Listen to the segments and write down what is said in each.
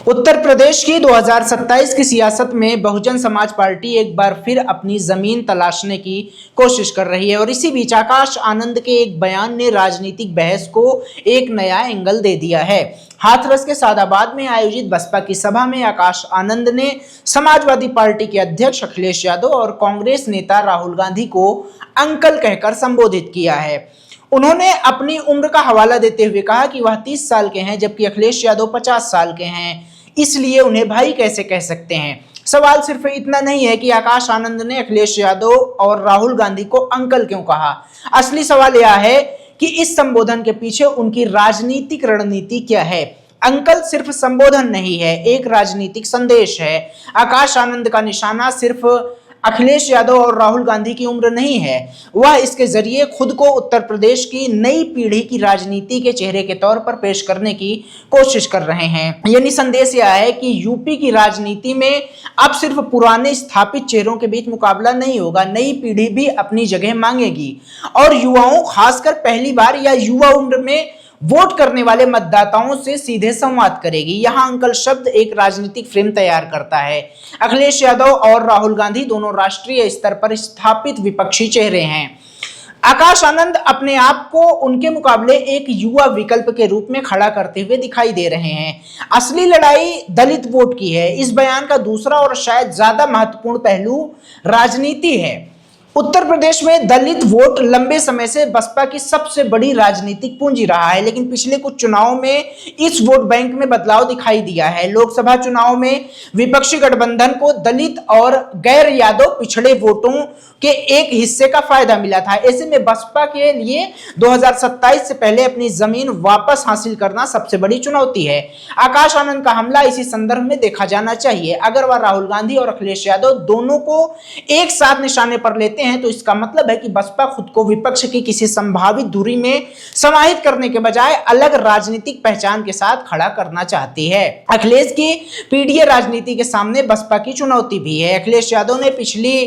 उत्तर प्रदेश की 2027 की सियासत में बहुजन समाज पार्टी एक बार फिर अपनी जमीन तलाशने की कोशिश कर रही है और इसी बीच आकाश आनंद के एक बयान ने राजनीतिक बहस को एक नया एंगल दे दिया है। हाथरस के सादाबाद में आयोजित बसपा की सभा में आकाश आनंद ने समाजवादी पार्टी के अध्यक्ष अखिलेश यादव और कांग्रेस नेता राहुल गांधी को अंकल कहकर संबोधित किया है। उन्होंने अपनी उम्र का हवाला देते हुए कहा कि वह 30 साल के हैं जबकि अखिलेश यादव 50 साल के हैं, इसलिए उन्हें भाई कैसे कह सकते हैं। सवाल सिर्फ इतना नहीं है कि आकाश आनंद ने अखिलेश यादव और राहुल गांधी को अंकल क्यों कहा। असली सवाल यह है कि इस संबोधन के पीछे उनकी राजनीतिक रणनीति क्या है। अंकल सिर्फ संबोधन नहीं है, एक राजनीतिक संदेश है। आकाश आनंद का निशाना सिर्फ अखिलेश यादव और राहुल गांधी की उम्र नहीं है, वह इसके जरिए खुद को उत्तर प्रदेश की नई पीढ़ी की राजनीति के चेहरे के तौर पर पेश करने की कोशिश कर रहे हैं। यानी संदेश यह है कि यूपी की राजनीति में अब सिर्फ पुराने स्थापित चेहरों के बीच मुकाबला नहीं होगा, नई पीढ़ी भी अपनी जगह मांगेगी और युवाओं, खासकर पहली बार या युवा उम्र में वोट करने वाले मतदाताओं से सीधे संवाद करेगी। यहां अंकल शब्द एक राजनीतिक फ्रेम तैयार करता है। अखिलेश यादव और राहुल गांधी दोनों राष्ट्रीय स्तर पर स्थापित विपक्षी चेहरे हैं। आकाश आनंद अपने आप को उनके मुकाबले एक युवा विकल्प के रूप में खड़ा करते हुए दिखाई दे रहे हैं। असली लड़ाई दलित वोट की है। इस बयान का दूसरा और शायद ज्यादा महत्वपूर्ण पहलू राजनीति है। उत्तर प्रदेश में दलित वोट लंबे समय से बसपा की सबसे बड़ी राजनीतिक पूंजी रहा है, लेकिन पिछले कुछ चुनावों में इस वोट बैंक में बदलाव दिखाई दिया है। लोकसभा चुनाव में विपक्षी गठबंधन को दलित और गैर यादव पिछड़े वोटों के एक हिस्से का फायदा मिला था। ऐसे में बसपा के लिए 2027 से पहले अपनी जमीन वापस हासिल करना सबसे बड़ी चुनौती है। आकाश आनंद का हमला इसी संदर्भ में देखा जाना चाहिए। अगर वह राहुल गांधी और अखिलेश यादव दोनों को एक साथ निशाने पर लेते हैं तो इसका मतलब है कि बसपा खुद को विपक्ष की किसी संभावित दूरी में समाहित करने के बजाय अलग राजनीतिक पहचान के साथ खड़ा करना चाहती है। अखिलेश की पीडीए राजनीति के सामने बसपा की चुनौती भी है। अखिलेश यादव ने पिछली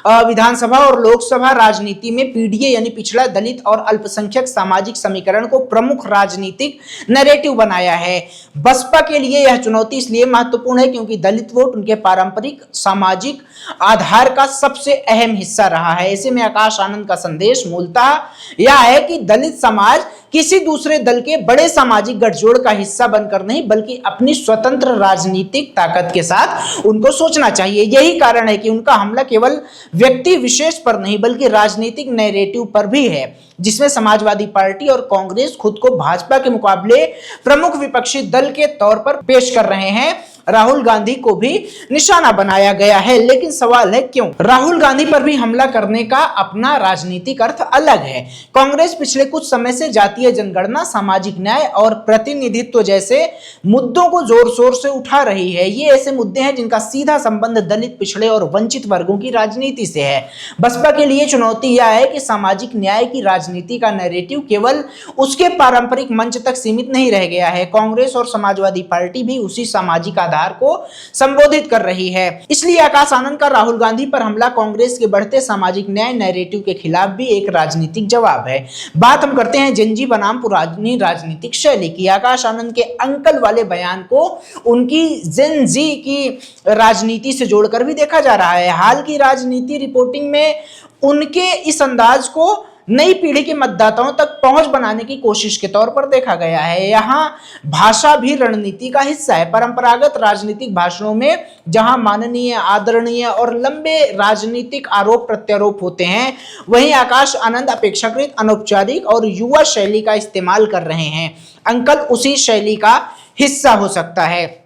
विधानसभा और लोकसभा राजनीति में पीडीए यानी पिछड़ा, दलित और अल्पसंख्यक सामाजिक समीकरण को प्रमुख राजनीतिक नैरेटिव बनाया है। बसपा के लिए यह चुनौती इसलिए महत्वपूर्ण है क्योंकि दलित वोट उनके पारंपरिक सामाजिक आधार का सबसे अहम हिस्सा रहा है। ऐसे में आकाश आनंद का संदेश मूलतः यह है कि दलित समाज किसी दूसरे दल के बड़े सामाजिक गठजोड़ का हिस्सा बनकर नहीं बल्कि अपनी स्वतंत्र राजनीतिक ताकत के साथ उनको सोचना चाहिए। यही कारण है कि उनका हमला केवल व्यक्ति विशेष पर नहीं बल्कि राजनीतिक नैरेटिव पर भी है, जिसमें समाजवादी पार्टी और कांग्रेस खुद को भाजपा के मुकाबले प्रमुख विपक्षी दल के तौर पर पेश कर रहे हैं। राहुल गांधी को भी निशाना बनाया गया है, लेकिन सवाल है क्यों? राहुल गांधी पर भी हमला करने का अपना राजनीतिक अर्थ अलग है। कांग्रेस पिछले कुछ समय से जातीय जनगणना, सामाजिक न्याय और प्रतिनिधित्व जैसे मुद्दों को जोर शोर से उठा रही है। ये ऐसे मुद्दे हैं जिनका सीधा संबंध दलित, पिछड़े और वंचित वर्गों की राजनीति से है। बसपा के लिए चुनौती यह है कि सामाजिक न्याय की राजनीति का नैरेटिव केवल उसके पारंपरिक मंच तक सीमित नहीं रह गया है। कांग्रेस और समाजवादी पार्टी भी उसी सामाजिक को संबोधित कर रही है। इसलिए आकाश आनंद का राहुल गांधी पर हमला कांग्रेस के बढ़ते सामाजिक न्याय नैरेटिव के खिलाफ भी एक राजनीतिक जवाब है। बात हम करते हैं जेनजी बनाम पुरानी राजनीतिक शैली की। आकाश आनंद के अंकल वाले बयान को उनकी जेनजी की राजनीति से जोड़कर भी देखा जा रहा है। हाल की राजनीति रिपोर्टिंग में उनके इस अंदाज को नई पीढ़ी के मतदाताओं तक पहुंच बनाने की कोशिश के तौर पर देखा गया है। यहाँ भाषा भी रणनीति का हिस्सा है। परंपरागत राजनीतिक भाषणों में जहां माननीय, आदरणीय और लंबे राजनीतिक आरोप प्रत्यारोप होते हैं, वहीं आकाश आनंद अपेक्षाकृत अनौपचारिक और युवा शैली का इस्तेमाल कर रहे हैं। अंकल उसी शैली का हिस्सा हो सकता है,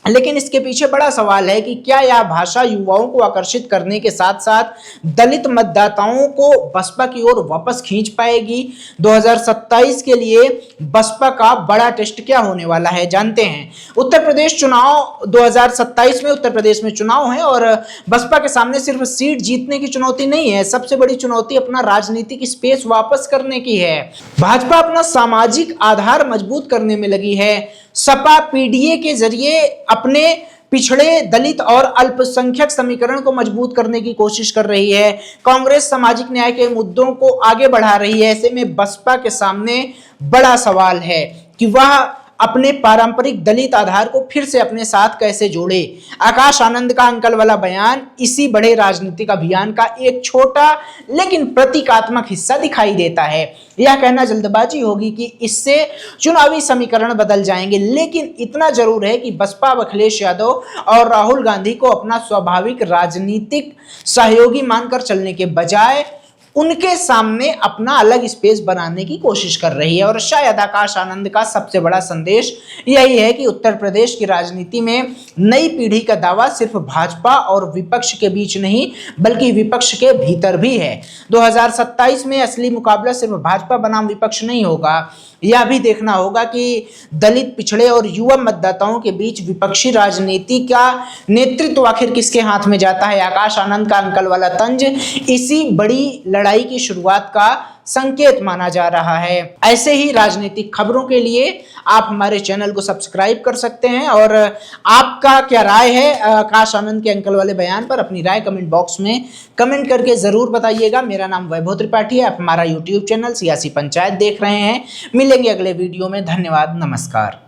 लेकिन इसके पीछे बड़ा सवाल है कि क्या यह भाषा युवाओं को आकर्षित करने के साथ साथ दलित मतदाताओं को बसपा की ओर वापस खींच पाएगी? 2027 के लिए बसपा का बड़ा टेस्ट क्या होने वाला है, जानते हैं। उत्तर प्रदेश चुनाव 2027 में उत्तर प्रदेश में चुनाव है और बसपा के सामने सिर्फ सीट जीतने की चुनौती नहीं है, सबसे बड़ी चुनौती अपना राजनीतिक स्पेस वापस करने की है। भाजपा अपना सामाजिक आधार मजबूत करने में लगी है। सपा पीडीए के जरिए अपने पिछड़े, दलित और अल्पसंख्यक समीकरण को मजबूत करने की कोशिश कर रही है। कांग्रेस सामाजिक न्याय के मुद्दों को आगे बढ़ा रही है। ऐसे में बसपा के सामने बड़ा सवाल है कि वह अपने पारंपरिक दलित आधार को फिर से अपने साथ कैसे जोड़े। आकाश आनंद का अंकल वाला बयान इसी बड़े राजनीतिक अभियान का एक छोटा लेकिन प्रतीकात्मक हिस्सा दिखाई देता है। यह कहना जल्दबाजी होगी कि इससे चुनावी समीकरण बदल जाएंगे, लेकिन इतना जरूर है कि बसपा अखिलेश यादव और राहुल गांधी को अपना स्वाभाविक राजनीतिक सहयोगी मानकर चलने के बजाय उनके सामने अपना अलग स्पेस बनाने की कोशिश कर रही है। और शायद आकाश आनंद का सबसे बड़ा संदेश यही है कि उत्तर प्रदेश की राजनीति में नई पीढ़ी का दावा सिर्फ भाजपा और विपक्ष के बीच नहीं बल्कि विपक्ष के भीतर भी है। 2027 में असली मुकाबला सिर्फ भाजपा बनाम विपक्ष नहीं होगा, यह भी देखना होगा कि दलित, पिछड़े और युवा मतदाताओं के बीच विपक्षी राजनीति का नेतृत्व आखिर किसके हाथ में जाता है। आकाश आनंद का अंकल वाला तंज इसी बड़ी लड़ाई की शुरुआत का संकेत माना जा रहा है। ऐसे ही राजनीतिक खबरों के लिए आप हमारे चैनल को सब्सक्राइब कर सकते हैं। और आपका क्या राय है आकाश आनंद के अंकल वाले बयान पर, अपनी राय कमेंट बॉक्स में कमेंट करके जरूर बताइएगा। मेरा नाम वैभव त्रिपाठी है, आप हमारा यूट्यूब चैनल सियासी पंचायत देख रहे हैं। मिलेंगे अगले वीडियो में। धन्यवाद, नमस्कार।